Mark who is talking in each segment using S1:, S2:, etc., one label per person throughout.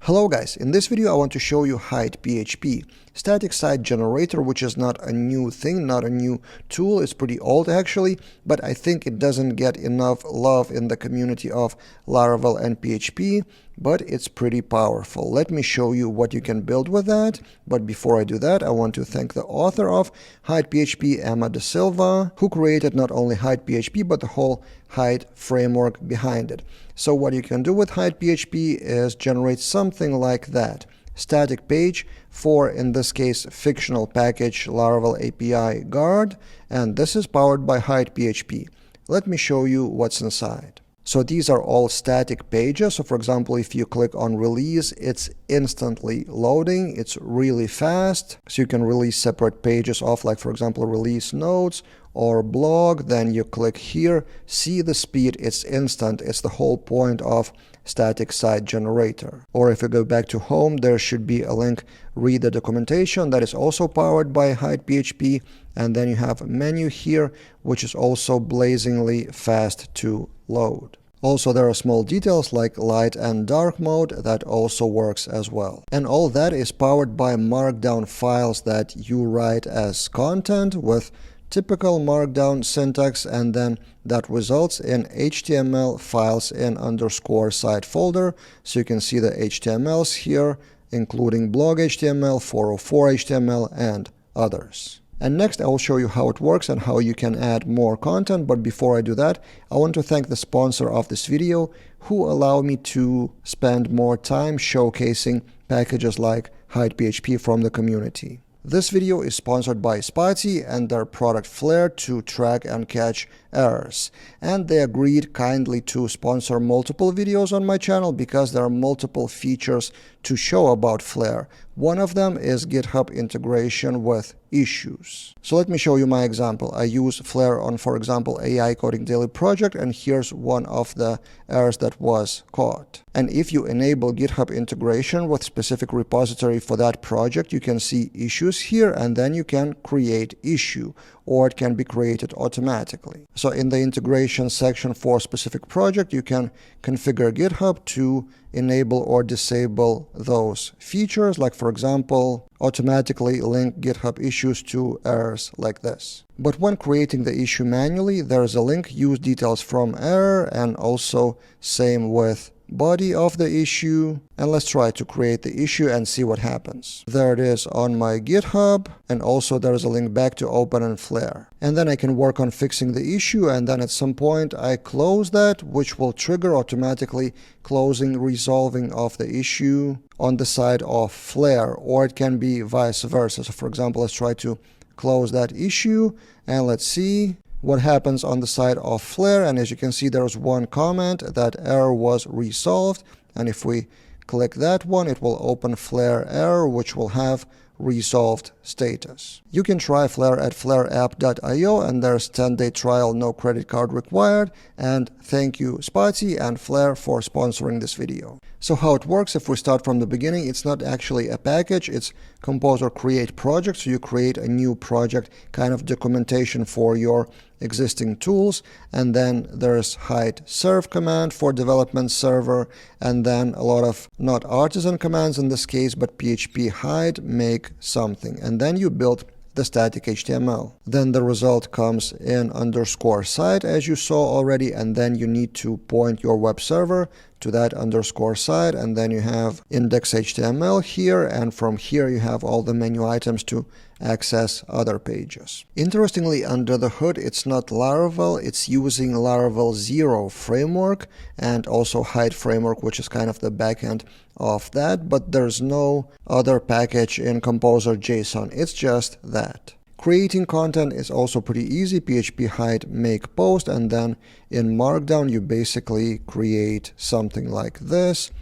S1: Hello guys, in this video I want to show you HydePHP, static site generator, which is not a new thing, not a new tool. It's pretty old actually, but I think it doesn't get enough love in the community of Laravel and PHP, but it's pretty powerful. Let me show you what you can build with that, but before I do that, I want to thank the author of HydePHP, Emma De Silva, who created not only HydePHP, but the whole Hyde framework behind it. So what you can do with HydePHP is generate something like that. Static page for, in this case, fictional package Laravel API guard, and this is powered by HydePHP. Let me show you what's inside. So these are all static pages. So for example, if you click on release, it's instantly loading. It's really fast. So you can release separate pages off, like for example, release notes or blog. Then you click here, see the speed, it's instant. It's the whole point of static site generator. Or if you go back to home, there should be a link, read the documentation, that is also powered by HydePHP. And then you have a menu here, which is also blazingly fast to load. Also, there are small details like light and dark mode that also works as well. And all that is powered by markdown files that you write as content with typical markdown syntax, and then that results in HTML files in _site folder. So you can see the HTMLs here, including blog HTML, 404 HTML, and others. And next I will show you how it works and how you can add more content. But before I do that, I want to thank the sponsor of this video, who allow me to spend more time showcasing packages like HydePHP from the community. This video is sponsored by Spotty and their product Flare to track and catch errors. And they agreed kindly to sponsor multiple videos on my channel because there are multiple features to show about Flare. One of them is GitHub integration with issues. So let me show you my example. I use Flare on, for example, AI Coding Daily project, and here's one of the errors that was caught. And if you enable GitHub integration with specific repository for that project, you can see issues here, and then you can create issue, or it can be created automatically. So in the integration section for specific project, you can configure GitHub to enable or disable those features, like for example, automatically link GitHub issues to errors like this. But when creating the issue manually, there's a link, use details from error, and also same with body of the issue. And let's try to create the issue and see what happens. There it is on my GitHub, and also there is a link back to open in Flare. And then I can work on fixing the issue, and then at some point I close that, which will trigger automatically closing, resolving of the issue on the side of Flare, or it can be vice versa. So for example, let's try to close that issue, and let's see what happens on the side of Flare. And as you can see, there's one comment that error was resolved, and if we click that one, it will open Flare error, which will have resolved status. You can try Flare at flareapp.io, and there's 10-day trial, no credit card required. And thank you Spotty and Flare for sponsoring this video. So how it works, if we start from the beginning, it's not actually a package, it's compose or create project. So you create a new project, kind of documentation for your existing tools, and then there's hide serve command for development server, and then a lot of not artisan commands in this case, but PHP hide make something, and then you build the static HTML. Then the result comes in _site, as you saw already, and then you need to point your web server to that _site, and then you have index.html here, and from here you have all the menu items to access other pages. Interestingly, under the hood, it's not Laravel, it's using Laravel 0 framework and also Hyde framework, which is kind of the backend of that, but there's no other package in Composer.json. It's just that. Creating content is also pretty easy. PHP hide make post, and then in Markdown you basically create something like this.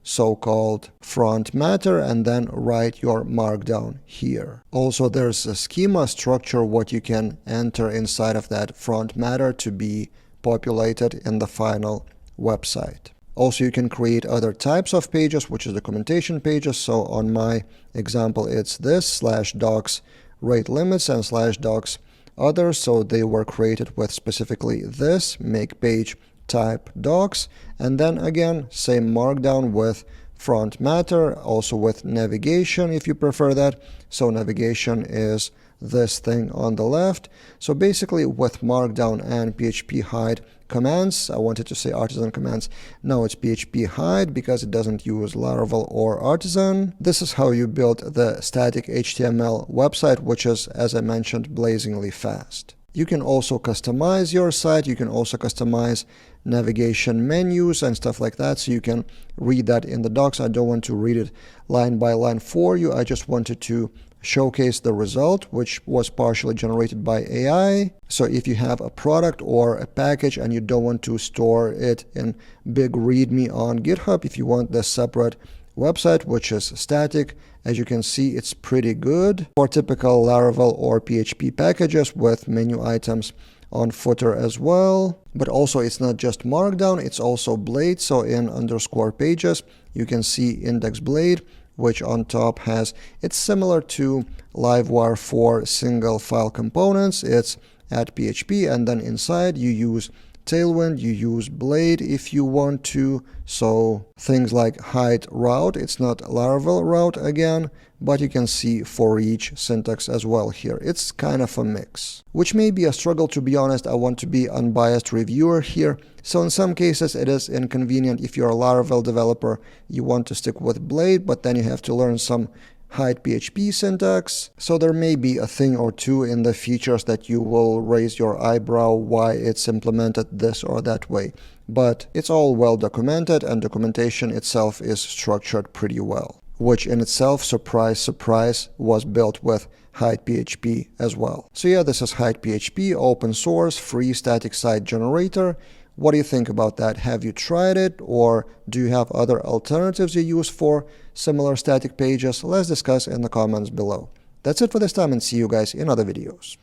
S1: So-called front matter, and then write your Markdown here. Also, there's a schema structure, what you can enter inside of that front matter to be populated in the final website. Also, you can create other types of pages, which is documentation pages. So on my example, it's this /docs rate limits and /docs others. So they were created with specifically this make page type docs, and then again same markdown with front matter, also with navigation if you prefer that. So navigation is this thing on the left. So basically with Markdown and PHP hide commands, I wanted to say artisan commands, now it's PHP hide because it doesn't use Laravel or artisan. This is how you build the static HTML website, which is, as I mentioned, blazingly fast. You can also customize your site. You can also customize navigation menus and stuff like that. So you can read that in the docs. I don't want to read it line by line for you. I just wanted to showcase the result, which was partially generated by AI. So if you have a product or a package and you don't want to store it in big README on GitHub, if you want the separate website, which is static, as you can see, it's pretty good for typical Laravel or PHP packages with menu items on footer as well. But also it's not just Markdown, it's also Blade. So in underscore pages, you can see index Blade, which on top has, it's similar to Livewire for single file components. It's at PHP, and then inside you use Tailwind, you use Blade if you want to. So things like hide route, it's not Laravel route again, but you can see for each syntax as well here. It's kind of a mix, which may be a struggle, to be honest. I want to be unbiased reviewer here. So in some cases it is inconvenient. If you're a Laravel developer, you want to stick with Blade, but then you have to learn some HydePHP syntax. So there may be a thing or two in the features that you will raise your eyebrow why it's implemented this or that way. But it's all well documented, and documentation itself is structured pretty well, which in itself, surprise, surprise, was built with HydePHP as well. So yeah, this is HydePHP, open source, free static site generator. What do you think about that? Have you tried it, or do you have other alternatives you use for similar static pages? Let's discuss in the comments below. That's it for this time, and see you guys in other videos.